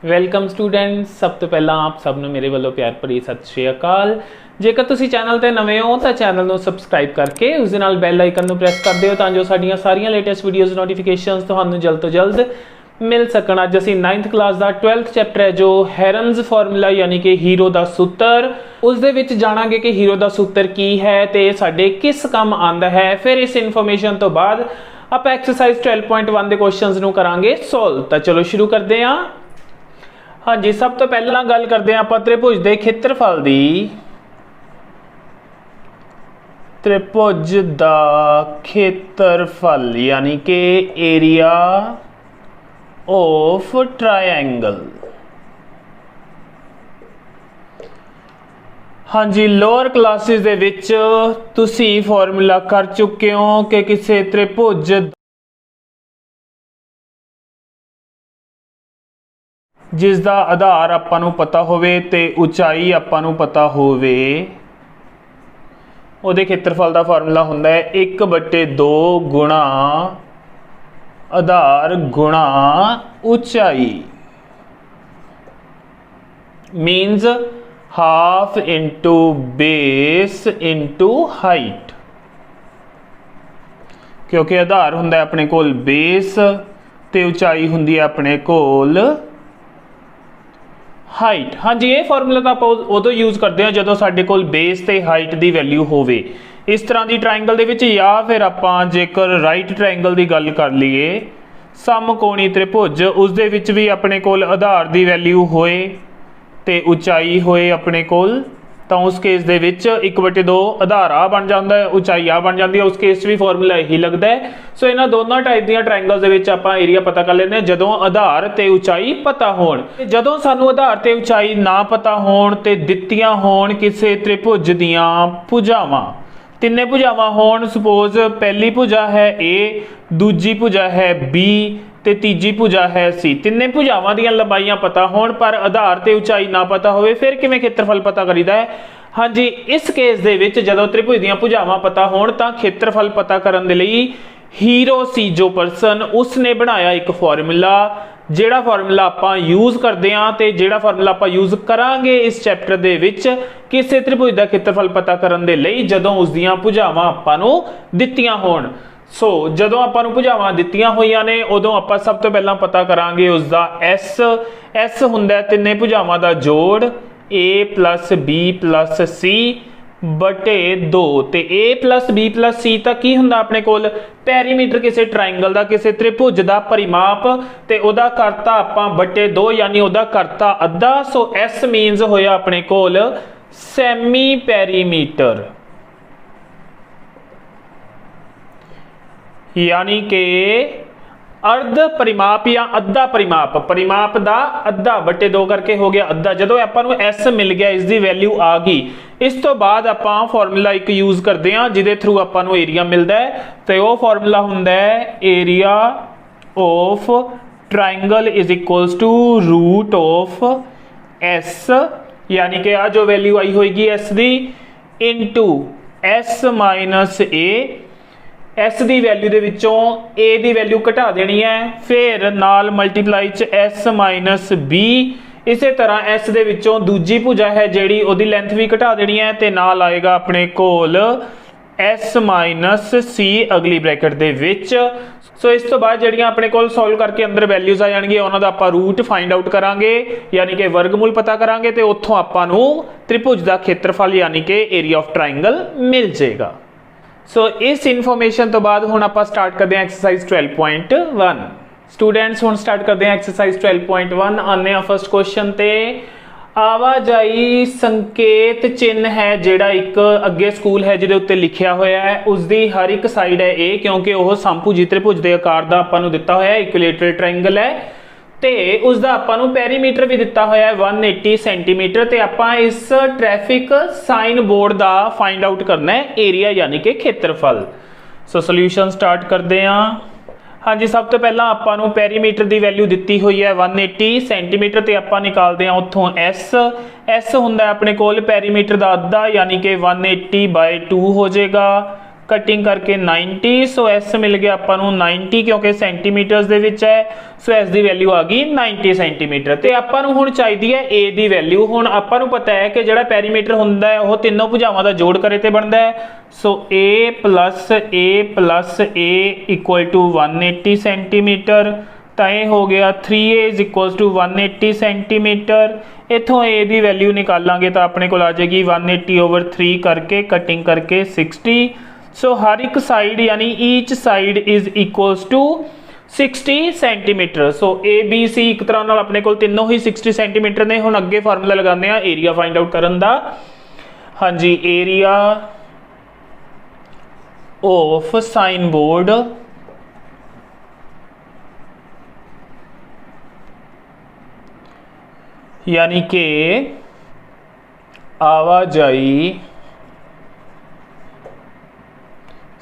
Welcome students. ਸਭ ਤੋਂ ਪਹਿਲਾਂ ਆਪ ਸਭ ਨੂੰ ਮੇਰੇ ਵੱਲੋਂ ਪਿਆਰ ਭਰੀ ਸਤਿ ਸ਼੍ਰੀ ਅਕਾਲ। ਜੇਕਰ ਤੁਸੀਂ ਚੈਨਲ ਤੇ ਨਵੇਂ ਹੋ ਤਾਂ ਚੈਨਲ ਨੂੰ ਸਬਸਕ੍ਰਾਈਬ ਕਰਕੇ ਉਸ ਦੇ ਨਾਲ ਬੈਲ ਆਈਕਨ ਨੂੰ ਪ੍ਰੈਸ ਕਰ ਦਿਓ ਤਾਂ ਜੋ ਸਾਡੀਆਂ ਸਾਰੀਆਂ ਲੇਟੈਸਟ ਵੀਡੀਓਜ਼ ਨੋਟੀਫਿਕੇਸ਼ਨਸ ਤੁਹਾਨੂੰ ਜਲਦ ਤੋਂ ਜਲਦ ਮਿਲ ਸਕਣ। ਅੱਜ ਅਸੀਂ 9th ਕਲਾਸ ਦਾ 12th ਚੈਪਟਰ ਹੈ ਜੋ ਹੈਰਨਜ਼ ਫਾਰਮੂਲਾ ਯਾਨੀ ਕਿ ਹੀਰੋ ਦਾ ਸੂਤਰ, ਉਸ ਦੇ ਵਿੱਚ ਜਾਣਾਂਗੇ ਕਿ ਹੀਰੋ ਦਾ ਸੂਤਰ ਕੀ ਹੈ ਤੇ ਸਾਡੇ ਕਿਸ ਕੰਮ ਆਉਂਦਾ ਹੈ। ਫਿਰ ਇਸ ਇਨਫੋਰਮੇਸ਼ਨ ਤੋਂ ਬਾਅਦ ਆਪਾਂ ਐਕਸਰਸਾਈਜ਼ 12.1 ਦੇ ਕੁਐਸਚਨਸ ਨੂੰ ਕਰਾਂਗੇ ਸੋਲਵ। ਤਾਂ ਚਲੋ ਸ਼ੁਰੂ ਕਰਦੇ ਹਾਂ। हाँ जी, सब तो पहला गल करते हैं आप त्रिभुज के खेत्रफल की। त्रिभुज का खेत्रफल यानी कि एरिया ऑफ ट्रायंगल। हाँ जी, लोअर क्लासेस दे विच तुसी फॉर्मूला कर चुके हो कि किसी त्रिभुज जिस दा आधार आपां नूं पता होवे ते उचाई आपां नूं पता होवे, उहदे खेत्रफल का फार्मूला हुंदा है 1/2 गुणा आधार गुणा उचाई, मीनस half into base into height. क्योंकि आधार हुंदा है अपने कोल बेस ते उचाई हुंदी है अपने कोल हाइट। हाँ जी, ये फॉर्मूला तो आप उदों यूज़ करते हैं जो साडे कोल बेस ते हाइट की वैल्यू होवे इस तरह की ट्रायंगल दे विच, या फिर आपां जेकर राइट ट्रायंगल की गल कर लीए समकोणी त्रिभुज उस दे विच भी अपने कोल आधार की वैल्यू होए ते उचाई होए अपने कोल, तो उस केस दे विच 1/2 आधार आ बन जाता है, उचाई आ बन जाती है। उस केस भी फॉर्मूला यही लगता है। सो इन्हां दोनों टाइप दी ट्रायंगल्स दे विच आपां एरिया पता कर लेंदे जदों आधार ते उचाई पता होण। जदों सानू आधार ते उचाई ना पता होण ते दित्तियां होण किसी त्रिभुज दीयां भुजावां, तिन्ने भुजावां होण, सपोज पहली भुजा है ए, दूजी भुजा है बी ते तीजी भुजा है सी, तिन्ने भुजावां दीयां लंबाइयां पता होण पर आधार ते उचाई ना पता होवे, फिर किवें खेत्रफल पता करीदा है। हाँ जी, इस केस दे विच जदों त्रिभुज दीयां भुजावां पता होण तां खेत्रफल पता करन दे लई हीरो सी जो परसन उसने बनाया एक फॉर्मूला, ਜਿਹੜਾ ਫਾਰਮੂਲਾ ਆਪਾਂ ਯੂਜ਼ ਕਰਦੇ ਆਂ ਤੇ ਜਿਹੜਾ ਫਾਰਮੂਲਾ ਆਪਾਂ ਯੂਜ਼ ਕਰਾਂਗੇ ਇਸ ਚੈਪਟਰ ਦੇ ਵਿੱਚ ਕਿਸੇ ਤ੍ਰਿਭੁਜ ਦਾ ਖੇਤਰਫਲ ਪਤਾ ਕਰਨ ਦੇ ਲਈ ਜਦੋਂ ਉਸ ਦੀਆਂ ਭੁਜਾਵਾਂ ਆਪਾਂ ਨੂੰ ਦਿੱਤੀਆਂ ਹੋਣ। ਸੋ ਜਦੋਂ ਆਪਾਂ ਨੂੰ ਭੁਜਾਵਾਂ ਦਿੱਤੀਆਂ ਹੋਈਆਂ ਨੇ ਉਦੋਂ ਆਪਾਂ ਸਭ ਤੋਂ ਪਹਿਲਾਂ ਪਤਾ ਕਰਾਂਗੇ ਉਸ ਦਾ S ਹੁੰਦਾ ਤਿੰਨੇ ਭੁਜਾਵਾਂ ਦਾ ਜੋੜ A + B + C बटे 2 ते A + B + C तक की हुंदा अपने कोल पैरीमीटर किसी ट्रायंगल का किसी त्रिभुज का परिमाप ते ओदा करता आपां बटे 2 यानी ओदा करता अद्धा। सो S मीनस होया अपने कोल सैमी पैरीमीटर, यानी कि अर्ध परिमाप या अद्धा परिमाप, परिमाप का अद्धा बटे 2 करके हो गया अद्धा। जो आपां नूं S मिल गया, इसकी वैल्यू आ गई, इस तो बाद आपां फॉर्मूला एक यूज़ करते हैं जिहदे थ्रू आपां नूं एरिया मिलता है तो वह फॉर्मूला हुंदा है area of triangle is equals to root of S, यानी कि आ जो वैल्यू आई होगी S दी इंटू S - A। S की वैल्यू दे विचों A की वैल्यू घटा देनी है, फिर नाल मल्टीप्लाई च S - B। इसे तरह S दे विचों दूजी भुजा है जिहड़ी ओदी लेंथ भी घटा देनी है ते नाल आएगा अपने कोल S - C अगली ब्रैकेट दे विच। सो इस तो बाद जिहड़ियां अपने कोल सॉल्व करके अंदर वैल्यूज आ जाणगियां उन्हां दा आपां रूट फाइंड आउट करांगे, यानी कि वर्गमूल पता करांगे ते उत्थों आपां नूं त्रिभुज दा खेत्रफल यानी कि एरिया ऑफ ट्रायंगल मिल जाएगा। सो इस इन्फॉर्मेशन तो बाद हुण आपां स्टार्ट करते हैं एक्सरसाइज 12.1। स्टूडेंट्स हुण स्टार्ट करते हैं एक्सरसाइज 12.1। आने फर्स्ट क्वेश्चन ते आवाजाई संकेत चिन्ह है जिहड़ा एक अगे स्कूल है जिहदे उत्ते लिखिया होया है, उसकी हर एक साइड है ए, क्योंकि वह समभुजी त्रिभुज के आकार का आपां नूं दिता होया है, इक्विलेटरल ट्रायंगल है ते उसका आपां नूं पैरीमीटर भी दिता होया है 180 सेंटीमीटर। ते आपां इस ट्रैफिक साइन बोर्ड का फाइंड आउट करना है एरिया यानी कि खेत्रफल। सो सोल्यूशन स्टार्ट करते हैं। हाँ जी, सब तो पहला आपां नूं पैरीमीटर की वैल्यू दी हुई है 180 सेंटीमीटर ते आपां निकालते हैं उत्थों S हुंदा अपने कोल पैरीमीटर का अद्धा यानी कि 180/2 हो जाएगा कटिंग करके 90। सो S मिल गया आपां नूं 90 क्योंकि सेंटीमीटर्स दे विच है। सो S की वैल्यू आ गई 90 सेंटीमीटर। तो आपां नूं हुण चाहीदी है A की वैल्यू। हुण आपां नूं पता है कि जिहड़ा पेरीमीटर हुंदा है वह तीनों भुजावां दा जोड़ करे ते बनदा है। So A plus A equal to 180 centimetre. तो ये हो गया 3A is equal to 180 centimetre. इथों A की वैल्यू निकालांगे तो अपने को आ जाएगी 180/3 करके कटिंग करके 60। सो हर एक साइड यानी each side is equals to 60 centimetre. So ABC एक तरह नाल अपने को तीनों ही 60 सेंटीमीटर ने। हुण अगे फार्मूला लगाने आ एरिया फाइंड आउट करन दा। हाँ जी, एरिया ऑफ साइन बोर्ड यानी कि आवाजाई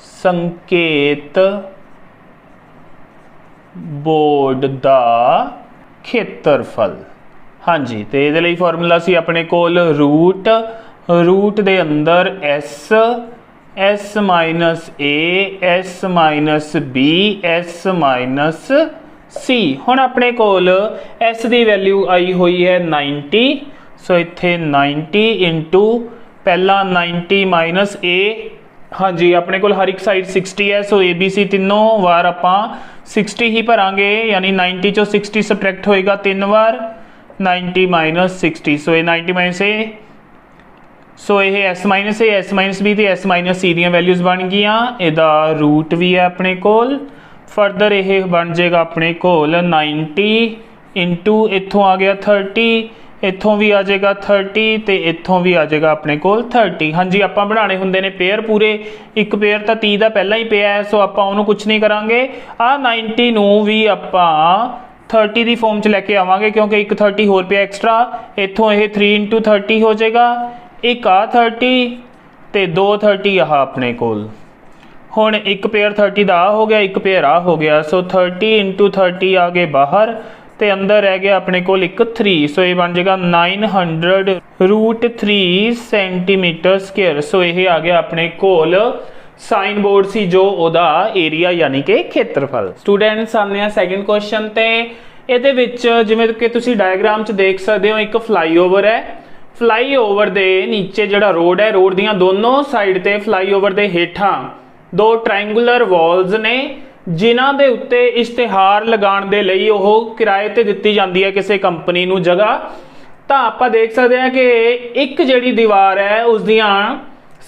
संकेत बोर्ड दा खेत्रफल। हाँ जी, तो ये फॉर्मूला सी अपने कोल रूट दे अंदर S minus A S minus B S minus C। हुण अपने कोल S की वैल्यू आई हुई है 90। सो इत्थे 90 इंटू पहला 90 माइनस A। हाँ जी, अपने को हर एक साइड 60 है। सो ABC तीनों वार आपां 60 ही भरांगे, यानी 90 चो 60 सबट्रैक्ट होएगा 3 बार 90 माइनस 60। सो ये 90 माइनस A। सो ये S minus A S minus B ते S माइनस C दी वैल्यूज़ बन गईयां। इहदा रूट भी है अपने कोल। फरदर ये बन जाएगा अपने कोल 90 इंटू इत्थों आ गया 30, इत्थों भी आ जाएगा 30 तो इत्थों भी आ जाएगा अपने कोल 30। हाँ जी, आपां बनाने हुंदे ने पेयर पूरे। एक पेयर तो 30 का पहला ही पिया है। सो आपां उहनूं कुछ नहीं करांगे। आ 90 नूं भी आपां 30 की फॉर्म च लैके आवांगे क्योंकि एक 30 होर पिया एक्सट्रा। इत्थों ये 3 इंटू 30 हो जाएगा। एक आ 30 तो 2 30 आह अपने कोल। हुण एक पेयर 30 का आ हो गया, एक पेयर आ हो गया। सो 30 इंटू 30 आ गए बाहर तो अंदर रह गया अपने कोल एक 3। सो ये बन जाएगा 900√3 सेंटीमीटर स्क्वेयर। सो ये आ गया अपने कोल साइन बोर्ड सी जो ओदा एरिया यानी कि खेत्रफल। स्टूडेंट्स आने हैं सैकेंड क्वेश्चन ते। इहदे विच जिवें कि तुसीं डायग्राम च देख सकते हो एक फ्लाईओवर है। फ्लाईओवर दे नीचे जिहड़ा रोड है, रोड दियां दोनों साइड ते फ्लाईओवर दे हेठां 2 ट्रायंगुलर वॉल्स ने जिन्हां दे उत्ते इश्तिहार लगाउण दे लई ओह किराए ते दित्ती जांदी है किसी कंपनी नूं जगह। तां आपां देख सकते हैं कि एक जिहड़ी दीवार है उस दियां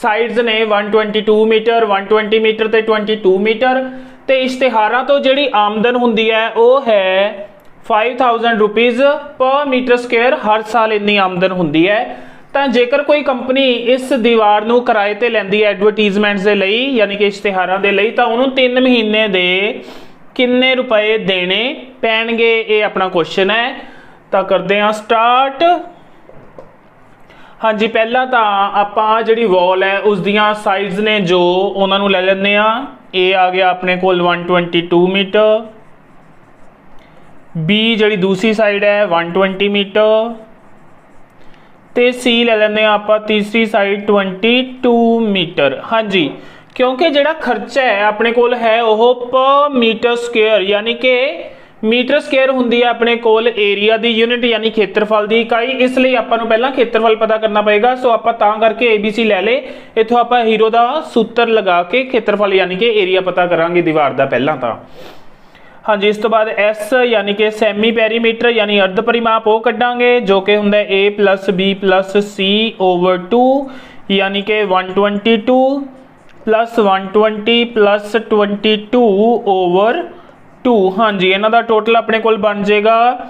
साइड्स ने 122 मीटर 120 मीटर ते 22 मीटर ते इश्तिहारां तो जिहड़ी आमदन हुंदी है वह है 5000 रुपीज़ पर मीटर स्क्वेयर। हर साल इन्नी आमदन हुंदी है। ਤਾਂ ਜੇਕਰ ਕੋਈ ਕੰਪਨੀ ਇਸ ਦੀਵਾਰ ਨੂੰ ਕਿਰਾਏ ਤੇ ਲੈਂਦੀ ਹੈ ਐਡਵਰਟਾਈਜ਼ਮੈਂਟਸ ਦੇ ਲਈ ਯਾਨੀ ਕਿ ਇਸ਼ਤਿਹਾਰਾਂ ਦੇ ਲਈ, ਤਾਂ ਉਹਨੂੰ 3 ਮਹੀਨੇ ਦੇ ਕਿੰਨੇ ਰੁਪਏ ਦੇਣੇ ਪੈਣਗੇ, ਇਹ ਆਪਣਾ ਕੁਐਸਚਨ ਹੈ। ਤਾਂ ਕਰਦੇ ਹਾਂ ਸਟਾਰਟ। हाँ जी, पहला तो आप जी वॉल है उस दियां साइड्स ने जो उन्होंने ले लेने ए आ गया अपने को 122 मीटर, बी जी दूसरी साइड है 120 मीटर तो सी ले लेने आप तीसरी साइड 22 मीटर। हाँ जी, क्योंकि जिहड़ा खर्चा है अपने को है वह पर मीटर स्क्वेयर यानी कि मीटर स्क्वेयर हुंदी है अपने कोल एरिया दी यूनिट यानी खेत्रफल दी इकाई। इसलिए आपां नूं पहला खेत्रफल पता करना पएगा। सो आपां तां करके ABC ले ले, इत्थों आपां हीरो दा सूत्र लगा के खेत्रफल यानी कि एरिया पता करांगे दीवार दा पहला तां। हाँ जी, इस तो बाद S यानी कि सैमी पेरीमीटर यानी अर्ध परिमाप वो कड्डांगे जो कि हुंदा A + B + C / 2 यानी कि 122 + 120 + 22/2। हाँ जी, इन्हां दा टोटल अपने कोल बन जाएगा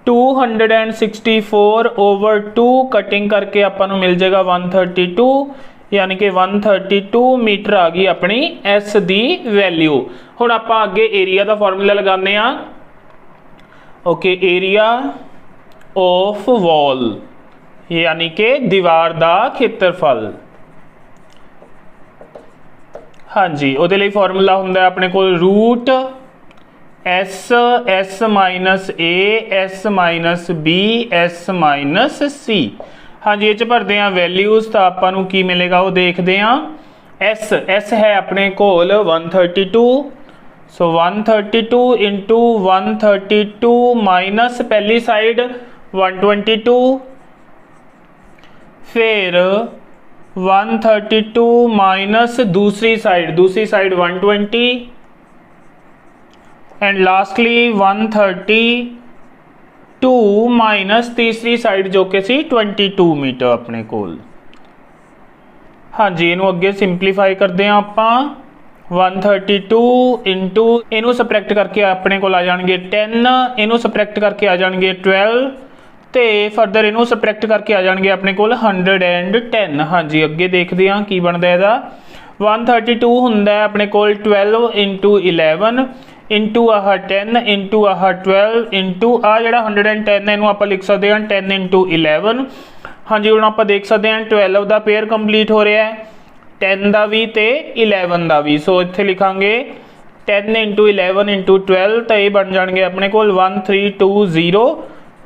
264/2 कटिंग करके आपां नूं मिल जाएगा 132 यानी कि 132 मीटर आ गई अपनी S दी वैल्यू। हुण आपां अगे एरिया दा फार्मूला लगाने आ। ओके, एरिया ऑफ वॉल यानी कि दीवार दा खेत्रफल। हाँ जी, उहदे लई फार्मूला हुंदा अपने कोल root S - A S - B S - C। हाँ जी, ये भरते हैं वैल्यूज़ तो आपां नूं की मिलेगा वो देखते हैं। एस है अपने कोल 132, सो 132 इंटू 132 माइनस पहली साइड 122, फिर 132 माइनस दूसरी साइड 120, एंड लास्टली 132 माइनस तीसरी साइड जो कि सी 22 मीटर अपने कोल। हाँ जी, इनू अगे सिंपलीफाई करते हैं आपां 132 इंटू इनू सबट्रैक्ट करके अपने को आ जाएंगे 10, इनू सबट्रैक्ट करके आ जाएंगे 12, तो फरदर इनू सबट्रैक्ट करके आ जाएंगे अपने को 110। हाँ जी, अगे देखते हैं की बनता है। 132 होंदा है अपने को 12 इंटू 11 इंटू आह 10 इंटू आह 12 इंटू आ जड़ा 110 है इनू आप लिख सकते हैं 10 इंटू 11। हाँ जी, हम आप देख सकते हैं 12 का पेयर कंप्लीट हो रहा है, 10 का भी तो 11 का भी। सो इत्थे लिखांगे 10 इंटू 11 इंटू 12, तो ये बन जाएंगे अपने को 1320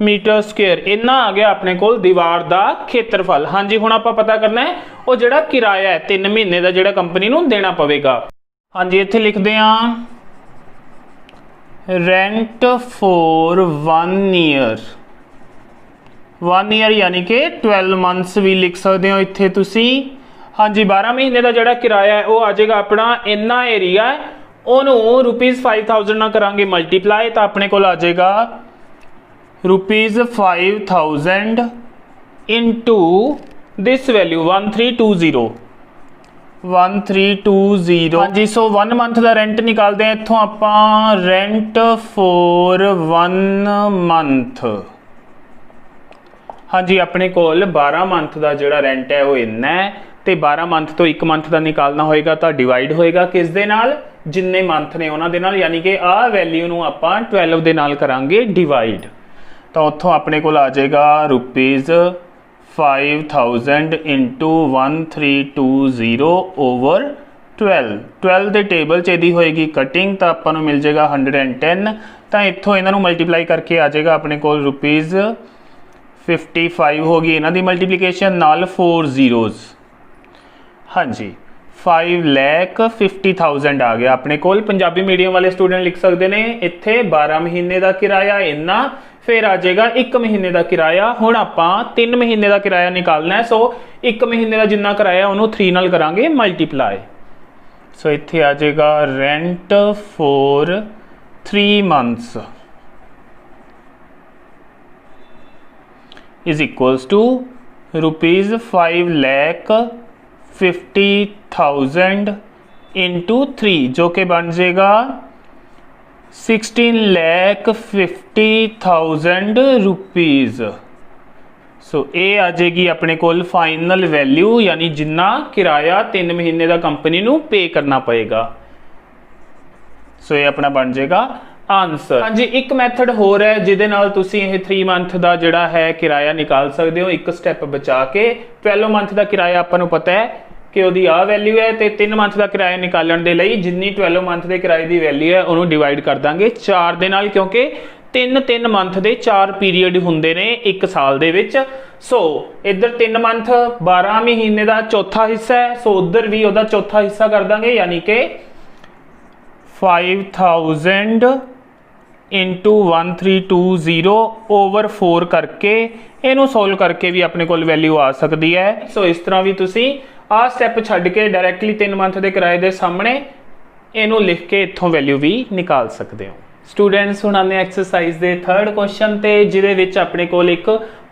मीटर स्क्वेयर। इन्ना आ गया अपने को दीवार का खेत्रफल। हाँ जी, हुण आपां पता करना है वो जिहड़ा किराया है 3 महीने का जिहड़ा कंपनी नूं देना पवेगा। हाँ जी, इत्थे लिखते हैं रेंट फॉर 1 ईयर, 1 ईयर यानी कि 12 मंथ्स भी लिख सकते हो इत्थे तुसी। हाँ जी, 12 महीने का जिहड़ा किराया है वो आ जाएगा अपना इन्ना एरिया है, उन्होंने ₹5000 ना करांगे मल्टीप्लाई, तो अपने को आ जाएगा ₹5000 इंटू दिस वैल्यू 1320। हाँ जी, सो 1 मंथ का रेंट निकालते हैं इत्थों आपां, रेंट फॉर 1 मंथ। हाँ जी, अपने कोल 12 मंथ का जिहड़ा रेंट है वो इन्ना है, तो 12 मंथ तो 1 मंथ का निकालना होएगा, तो डिवाइड होएगा किस दे नाल, जिन्ने मंथ ने उन्हां दे नाल, यानी कि आ वैल्यू नूं आपां 12 दे नाल करांगे डिवाइड, तो उत्थों अपने कोल आ जाएगा ₹5000 इंटू 1320 ओवर 12 के टेबल च इहदी होएगी कटिंग, तो आपां नूं मिल जाएगा 110, तो इत्थों इन्हां नूं मल्टीप्लाई करके आ जाएगा अपने कोल ₹55 होगी इन्हां दी मल्टीप्लीकेशन नाल 4 zeros। हाँ जी, 5,50,000 आ गया अपने कोल। पंजाबी मीडियम वाले स्टूडेंट लिख सकते हैं इत्थे 12 महीने का किराया इन्ना, फिर आ जाएगा 1 महीने का किराया। हुण आपां 3 महीने का किराया निकालना है, सो 1 महीने का जिन्ना किराया उन्होंने 3 नाल करांगे मल्टीप्लाई। सो इत्थे आ जाएगा rent for 3 months is equals to ₹5,50,000 into 3, जो कि बन जाएगा ₹16,50,000। सो ये आ जाएगी अपने कोल फाइनल वैल्यू, यानी जिन्ना किराया 3 महीने का कंपनी नूं पे करना पएगा। सो ये अपना बन जाएगा आंसर। हाँ जी, एक मैथड होर है जिहदे नाल तुसीं ये 3 मंथ का जिहड़ा है किराया निकाल सकते हो, एक स्टैप बचा के। 12 मंथ का किराया आपां नूं पता है कि उहदी आ वैल्यू है, तो 3 मंथ का किराया निकालण दे लई जिन्नी 12 मंथ के किराए की वैल्यू है उन्होंने डिवाइड कर देंगे 4 दे नाल, क्योंकि 3 मंथ के 4 पीरीयड हुंदे ने 1 साल दे विच। सो इधर 3 मंथ 12 महीने का चौथा हिस्सा है, सो उधर भी उहदा चौथा हिस्सा कर देंगे, यानी कि 5000 इंटू 1320 ओवर 4 करके इनू सोल्व करके भी अपने कोल वैल्यू आ सकती है। सो इस तरह भी तुसी आ स्टैप छड्ड के डायरैक्टली 3 मंथ के किराए के सामने इनू लिख के इत्थों वैल्यू भी निकाल सकते हो। स्टूडेंट्स हुण आने एक्सरसाइज के 3rd क्वेश्चन ते, जिहदे विच अपने कोल एक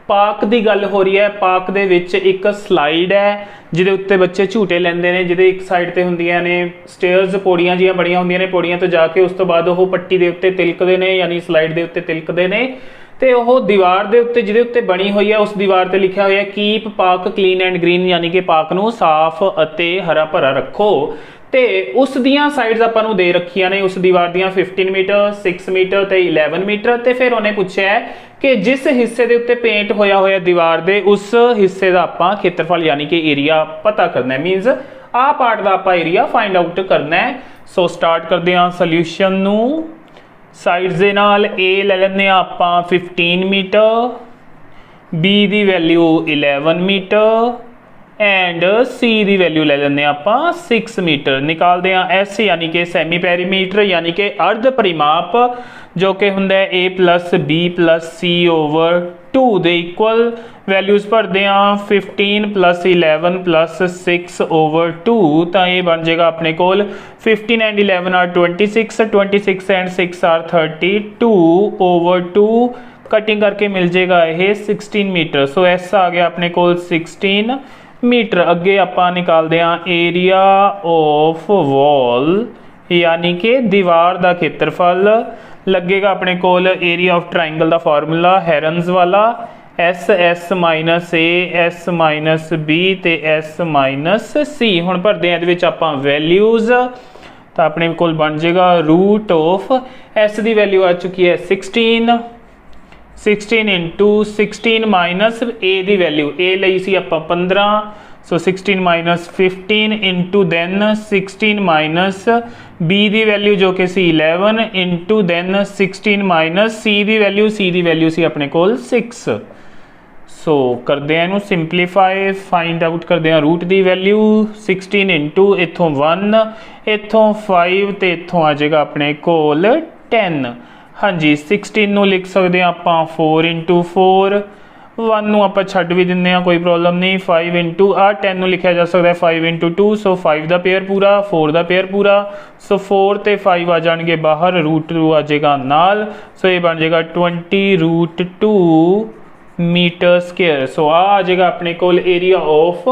पार्क की गल हो रही है। पार्क दे विच एक स्लाइड है जिहदे उत्ते बच्चे झूटे लैंदे ने, जिहदे एक साइड ते हुंदियां ने स्टेयर्स, पौड़ियां जिहियां बणियां हुंदियां ने, पौड़ियां तो जाके उस तो बाद वो पट्टी दे उत्ते तिलकदे ने, यानी स्लाइड दे उत्ते तिलकदे ने, ते वो दीवार दे उत्ते जिहदे उत्ते बनी हुई है उस दीवार ते लिखिया होया keep park clean and green, यानी कि पार्क नूं साफ अते हरा भरा रखो। ते उस दियां साइड्स आपां नूं दे रखियां ने उस दीवार दियां 15 मीटर 6 मीटर ते 11 मीटर। ते फिर उन्हें पूछा है कि जिस हिस्से दे उत्ते पेंट होया होया दीवार दे उस हिस्से दा आपां खेत्रफल यानी कि एरिया पता करना है, मीनस आ पार्ट दा आपां एरिया फाइंड आउट करना है। सो स्टार्ट करदे हां सोल्यूशन नूं। साइड्स दे नाल ए ले लैंदे आपां 15 मीटर, बी दी वैल्यू 11 मीटर, एंड सी की वैल्यू ले लेंगे आप 6 मीटर। निकालते हैं एस यानी कि सैमी पैरीमीटर यानी कि अर्ध परिमाप जो कि होंगे ए प्लस बी प्लस सी ओवर 2 दे इक्वल वैल्यूज़ भरते हैं 15 प्लस 11 प्लस 6 ओवर 2 तो ये बन जाएगा अपने कोल 15 and 11 are 26 26 and 6 are 32 over 2 cutting करके मिल जाएगा ये 16 मीटर। सो एस आ गया अपने कोल 16 मीटर। अगे आप निकालते हैं एरिया ऑफ वॉल यानी कि दीवार का खेत्रफल लगेगा अपने कोल एरिया ऑफ ट्राइंगल का फार्मूला हैरन्स वाला S S minus A S minus B ते एस माइनस सी। हुण भरदे हैं इहदे आप वैल्यूज़ तो अपने कोल बन जाएगा रूट ऑफ एस की वैल्यू आ चुकी है 16 इंटू 16 माइनस ए की वैल्यू ए लई सी आपां 15 so 16 minus 15 into then 16 minus B की वैल्यू जो कि सी 11 इंटू दैन 16 माइनस सी की वैल्यू सी अपने कोल 6। सो करते हैं इनू सिंपलीफाई फाइंड आउट करते हैं रूट की वैल्यू 16 इंटू इतों 1 इतों 5 तो इतों आ जाएगा अपने कोल 10। हाँ जी 16 नू लिख सकते हैं आप 4 इंटू 4 1 नू आप छड्ड भी दिंदे हैं कोई प्रॉब्लम नहीं 5 इंटू 10 नू लिखा जा सकता है 5 इंटू 2 सो 5 का पेयर पूरा 4 का पेयर पूरा सो 4 ते 5 आ जाएंगे बाहर रूट 2 आ जाएगा नाल सो ये बन जाएगा 20 रूट 2 मीटर स्क्वेयर। सो आ जाएगा अपने कोल एरिया ऑफ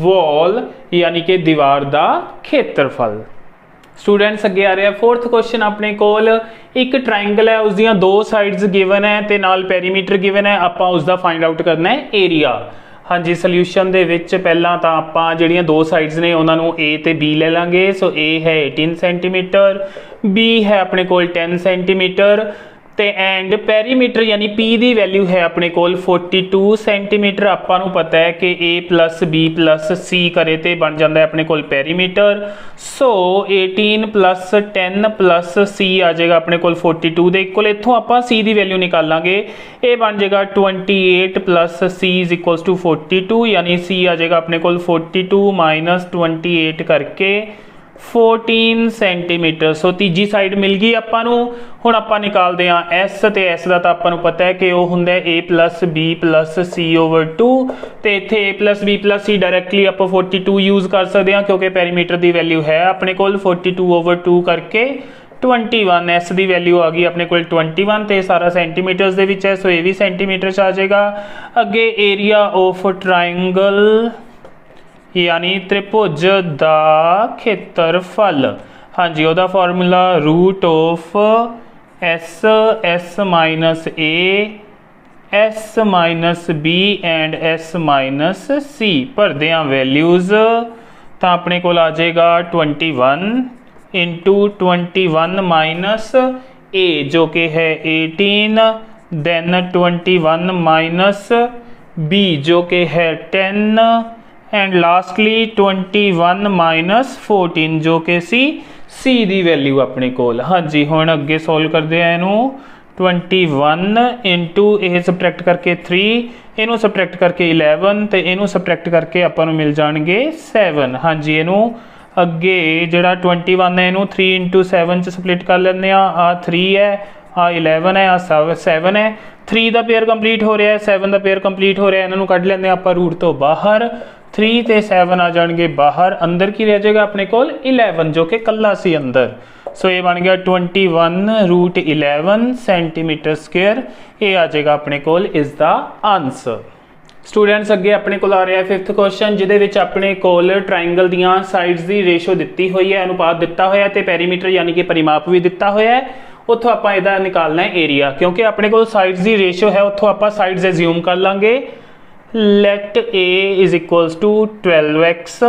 वॉल यानी कि दीवार का खेत्रफल। स्टूडेंट्स अगे आ रहा है फोर्थ क्वेश्चन अपने कोल एक ट्राइंगल है उसदियां 2 साइड्स गिवन है ते नाल पेरीमीटर गिवन है आपां उसका फाइंड आउट करना है एरिया। हाँ जी सोल्यूशन दे विच पहला तो आपां जिहड़ियां 2 साइड्स ने उन्होंने ए ते बी ले लांगे। सो ए है 18 सेंटीमीटर बी है अपने कोल 10 सेंटीमीटर ते एंड पेरीमीटर यानी पी की वैल्यू है अपने कोल 42 सेंटीमीटर। आपां नूं पता है कि ए प्लस बी प्लस सी करे तो बन जाता है अपने कोल पेरीमीटर। सो 18 प्लस 10 प्लस सी आ जाएगा अपने कोल 42 दे इक्वल इत्थों आपां सी की वैल्यू निकालांगे ये बन जाएगा 28 plus C is equals to 42 यानी सी आ जाएगा अपने कोल 42 माइनस 28 करके 14 सेंटीमीटर। सो तीजी साइड मिल गई आपां नूं। हुण आपां निकालते हैं एस ते एस का तो आपां नूं पता है कि वो हुंदा है ए प्लस बी प्लस सी ओवर 2 तो इत्थे ए प्लस बी प्लस सी डायरैक्टली आपां 42 यूज़ कर सकते हैं क्योंकि पेरीमीटर की वैल्यू है अपने कोल 42 ओवर 2 करके 21 एस की वैल्यू आ गई अपने कोल 21 तो सारा सेंटीमीटर्स दे विच है सो ये भी सेंटीमीटर च आ जाएगा। अगे एरिया ऑफ ट्राइंगल यानी त्रिभुज दा खेत्रफल। हाँ जी वह formula root of S S minus A S minus B and S minus C भरदे हैं वैल्यूज़ तो अपने को आ जाएगा 21 इंटू 21 माइनस ए जो कि है 18 देन 21 माइनस बी जो कि है 10 एंड लास्टली 21 माइनस 14 जो कि सी की वैल्यू अपने कोल। हाँ जी हुण अगे सॉल्व करते हैं इनू 21 इंटू ये सबट्रैक्ट करके 3 इनू सबट्रैक्ट करके 11 तो इनू सबट्रैक्ट करके आपां नूं मिल जाएंगे 7। हाँ जी इनू अगे जिहड़ा 21 है इनू 3 इंटू 7 च स्प्लिट कर लेंदे आ 3 है आ 11 है आ 7 है 3 का पेयर कंप्लीट हो रहा है 7 का पेयर कंप्लीट हो रहा है इन्हों कढ़ लेंगे आप रूट तो बाहर 3 ते 7 आ जाएंगे बाहर अंदर की रह जाएगा अपने कोल 11 जो कि कला सी अंदर। सो ये बन गया 21 रूट 11 सेंटीमीटर स्क्वेयर ये आ जाएगा अपने कोल इज द आंसर। स्टूडेंट्स अगे अपने को आ रहा है फिफ्थ क्वेश्चन जिहदे अपने कोल ट्राइंगल दियां साइड्स की रेशो दी हुई है अनुपात दिता होया ते पेरीमीटर यानी कि परिमाप भी दिता होया है उतों आप इहदा निकालना है एरिया क्योंकि अपने को साइड्स की रेशो है उतों आप साइड्स एज्यूम कर लांगे। Let A is equals to 12x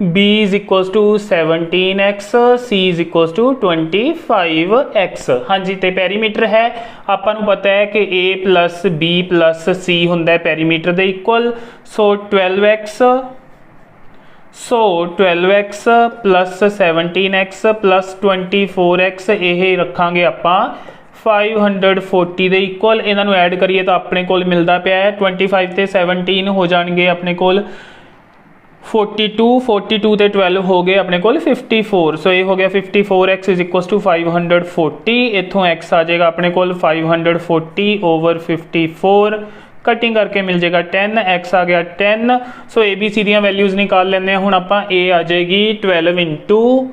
b is equals to 17x c is equals to 25x। हाँ जी तो पेरीमीटर है आपां नूं पता है कि a plus b plus c हुंदा है पेरीमीटर दे इक्वल। सो 12x plus 17x plus 24x ये रखांगे आपां 540 दे इक्वल इन्हों ऐड करिए तो अपने कोल मिलता पाया है 25 ते 17 हो जाएंगे अपने कोल 42 ਤੇ 12 ਹੋ ਗਏ ਆਪਣੇ ਕੋਲ 54। ਸੋ ਇਹ ਹੋ ਗਿਆ 54x ਇਜ਼ ਇਕੁਅਲ ਟੂ 540। ਇੱਥੋਂ x ਆ ਜਾਏਗਾ ਆਪਣੇ ਕੋਲ 540 ਓਵਰ 54, ਕਟਿੰਗ ਕਰਕੇ ਮਿਲ ਜਾਏਗਾ 10, x ਆ ਗਿਆ 10। ਸੋ ए बी सी ਦੀਆਂ ਵੈਲਿਊਜ਼ ਨਿਕਾਲ ਲੈਂਦੇ ਹਾਂ। ਹੁਣ ਆਪਾਂ a ਆ ਜਾਏਗੀ 12 ਇੰਟੂ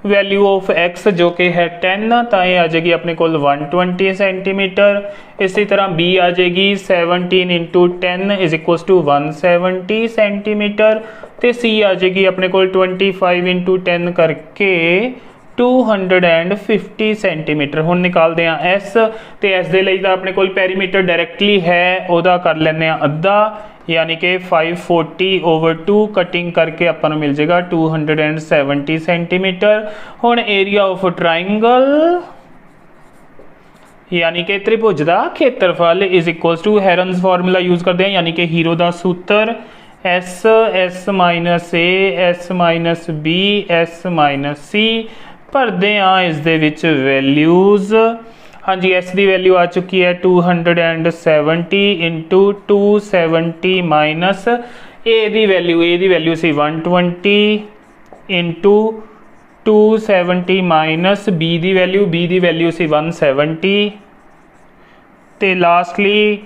ਵੈਲਿਊ ਆਫ x ਜੋ ਕਿ ਹੈ 10, ਤਾਂ ਇਹ ਆ ਜਾਏਗੀ ਆਪਣੇ ਕੋਲ 120 ਸੈਂਟੀਮੀਟਰ। ਇਸੇ ਤਰ੍ਹਾਂ b ਆ ਜਾਏਗੀ 17 into 10 is equal to 170 centimetre, ਤੇ c ਆ ਜਾਏਗੀ ਆਪਣੇ ਕੋਲ 25 ਇੰਟੂ 10 ਕਰਕੇ 250 ਸੈਂਟੀਮੀਟਰ। ਹੁਣ ਨਿਕਾਲਦੇ ਹਾਂ s, ਤੇ s ਦੇ ਲਈ ਤਾਂ ਆਪਣੇ ਕੋਲ ਪੈਰੀਮੀਟਰ ਡਾਇਰੈਕਟਲੀ ਹੈ, ਉਹਦਾ ਕਰ ਲੈਂਦੇ ਹਾਂ ਅੱਧਾ, यानी कि 540 ओवर 2, कटिंग करके अपन मिल जाएगा 270 सेंटीमीटर। हुण एरिया ऑफ ट्राइंगल यानी कि त्रिभुज का खेत्रफल is equal to Heron's formula use करते हैं, यानी कि हीरो का सूत्र S minus A S minus B S minus C. भरते हैं इस दे विच वैल्यूज। हाँ जी, एस की वैल्यू आ चुकी है 270 इंटू 270 माइनस ए की वैल्यू सी 120 इंटू 270 माइनस बी की वैल्यू सी 170, ते लास्टली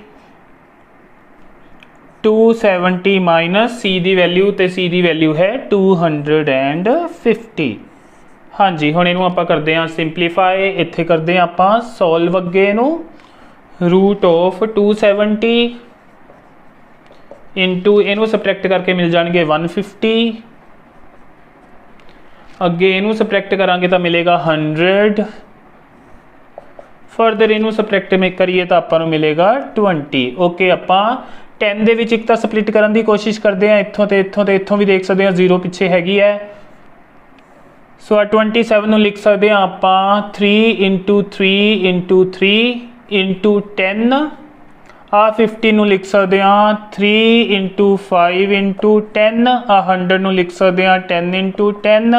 270 माइनस सी की वैल्यू, ते सी की वैल्यू है 250। हाँ जी, हुण इहनूं आपां करदे हां सिंपलीफाई। इत्थे करदे हां आपां सॉल्व अगे नूं। रूट ऑफ 270 इंटू इहनूं सबट्रैक्ट करके मिल जाएंगे 150, अगे इहनूं सबट्रैक्ट करांगे तो मिलेगा 100, फरदर इहनूं सबट्रैक्ट में करिए तो आपां नूं मिलेगा 20। ओके, आपां 10 दे विच एक तां स्प्लिट करन दी कोशिश करते हैं, इत्थों ते इत्थों भी देख सकते हैं 0 पिछे हैगी है। सो 27 ਨੂੰ लिख सकते हैं ਆਪਾਂ 3 इंटू 3 इंटू 3 इंटू 10। आ 50 ਨੂੰ लिख सकते हैं 3 इंटू 5 इंटू 10। आ 100 ਨੂੰ लिख सकते हैं 10 इंटू 10,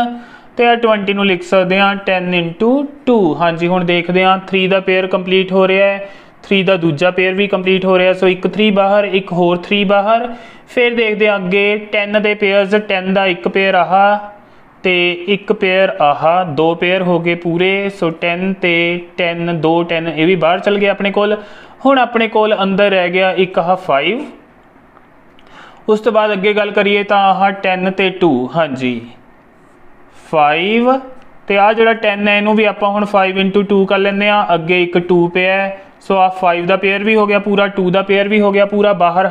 तो आ 20 ਨੂੰ लिख सकते हैं 10 इंटू 2। हाँ जी, हुण देखते हैं 3 का पेयर कंप्लीट हो रहा है, 3 का दूजा पेयर भी कंप्लीट हो रहा है। सो एक 3 बाहर, एक होर 3 बाहर। फिर देखते हैं अगे 10 के पेयर्स, 10 का एक पेयर आह ते एक पेयर आह, 2 पेयर हो गए पूरे। सो 10 ते 10 2 10 ये भी बाहर चल गया अपने कोल। हुण अपने कोल अंदर रह गया एक आह 5। उस तो बाद अगे गल करिए तो आह 10 ते 2, हाँ जी 5, तो आ जिहड़ा 10 है इनू भी आपां हुण 5 इंटू 2 कर लैंदे आ। अगे एक 2 पे है, सो आ 5 का पेयर भी हो गया पूरा, 2 का पेयर भी हो गया पूरा बाहर।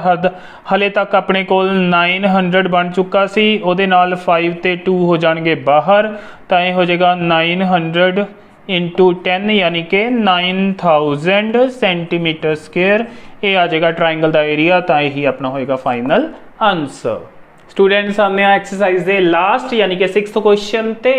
हले तक अपने कोल 900 बन चुका सी, उहदे नाल 5 ते 2 हो जाएंगे बाहर, तो यह हो जाएगा 900 इंटू 10 यानी कि 9000 सेंटीमीटर स्क्वेयर। ये आ जाएगा ट्राइंगल का एरिया, तो यही अपना होएगा फाइनल आंसर। स्टूडेंट्स आने एक्सरसाइज के लास्ट यानी कि 6th क्वेश्चन ते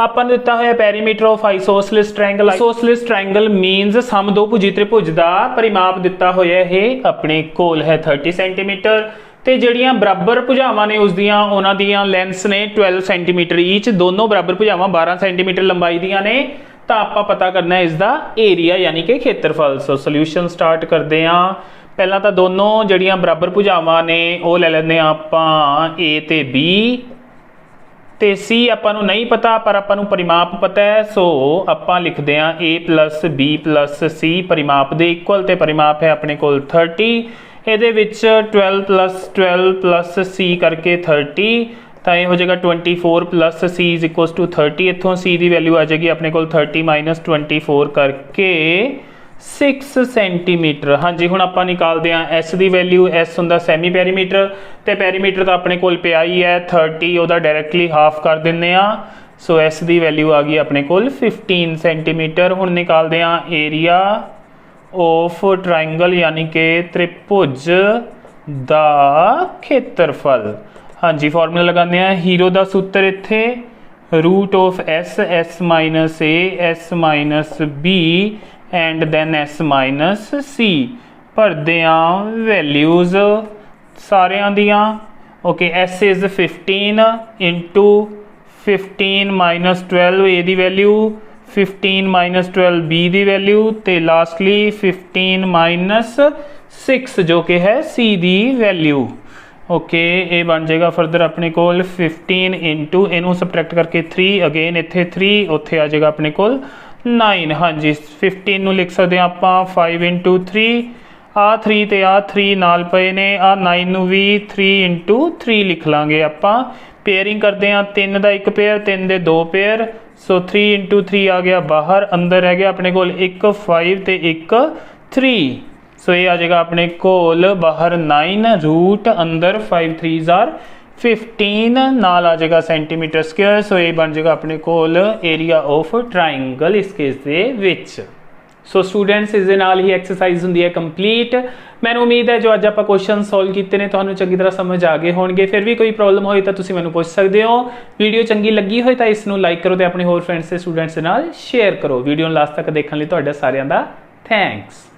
अपन दिता है perimeter of isosceles triangle. Isosceles triangle means सम दो भुजी त्रिभुज का परिमाप दिता होया है अपने कोल है 30 सेंटीमीटर, ते जिहड़ियां बराबर भुजावां ने उस दियां उन्हां दियां लेंथस ने 12 सेंटीमीटर ईच। दोनों बराबर भुजावां 12 सेंटीमीटर लंबाई दियां ने, तो आपां पता करना है इसका एरिया यानी कि खेत्रफल। सो सोल्यूशन स्टार्ट करते हैं। पहला तो दोनों जड़ियां बराबर भुजावां ने वो ले लेंगे आपां ए ते बी, ते सी आपां नूं नहीं पता पर आपां नूं परिमाप पता है। सो आपां लिखते हैं ए प्लस बी प्लस सी परिमाप दे इक्वल, ते परिमाप है अपने कोल 30। ये 12 प्लस सी करके 30, तो यह हो जाएगा 24 plus C is equal to 30। इत्थों सी की वैल्यू आ जाएगी अपने कोल 30 माइनस 24 करके 6 सेंटीमीटर। हाँ जी, हुण आपां निकालते हैं एस की वैल्यू। एस हुंदा सैमी पैरीमीटर, तो पैरीमीटर तो अपने कोल पिया ही है 30, उहदा डायरैक्टली हाफ कर दिंदे आ। सो एस की वैल्यू आ गई अपने कोल 15 सेंटीमीटर। हुण निकालते हैं एरिया ऑफ ट्राइंगल यानी कि त्रिभुज दा खेत्रफल। हाँ जी, फॉर्मूला लगाने हैं। हीरो का सूत्र इत्थे root of S minus A S minus B and then S minus C. भरदे वैल्यूज सारियां दियां। Okay, S is 15 into 15 minus 12 A दी वैल्यू, 15 माइनस 12 बी दी वैल्यू, तो लास्टली 15 माइनस 6 जो कि है सी दी वैल्यू। ओके ये बन जाएगा फर्दर अपने कोल 15 इंटू इनू सबट्रैक्ट करके 3 अगेन इत्थे 3 उत्थे आ जाएगा अपने कोल 9। हाँ जी 15 नू लिख सकते हैं आप 5 इंटू 3 आ 3 ते आ 3 नाल पे ने आ 9 नू भी 3 इंटू 3 लिख लांगे आप। पेयरिंग करते हैं 3 का एक पेयर 3 के 2 पेयर सो 3 इंटू 3 आ गया बाहर अंदर रह गया अपने कोल एक 5 ते एक 3 सो ये आ जाएगा अपने कोल बाहर 9 रूट अंदर 5 3s आर 15 नाल आ जाएगा सेंटीमीटर स्क्वायर सो ये बन जाएगा अपने कोल एरिया ऑफ ट्राइंगल इस केस दे विच। सो स्टूडेंट्स इस दे नाल ही एक्सरसाइज हुंदी है कंप्लीट। मैनूं उम्मीद है जो अज आपां क्वेश्चन सॉल्व कीते ने तुहानूं चंगी तरह समझ आ गए होणगे। फिर भी कोई प्रॉब्लम होई तां तुसीं मैनूं पुछ सकदे हो। वीडियो चंगी लगी होई तां इसनूं लाइक करो ते अपने होर फ्रेंड्स ते स्टूडेंट्स दे नाल शेयर करो। वीडियो नूं लास्ट तक देखण लई तुहाडा सारिआं दा थैंक्स।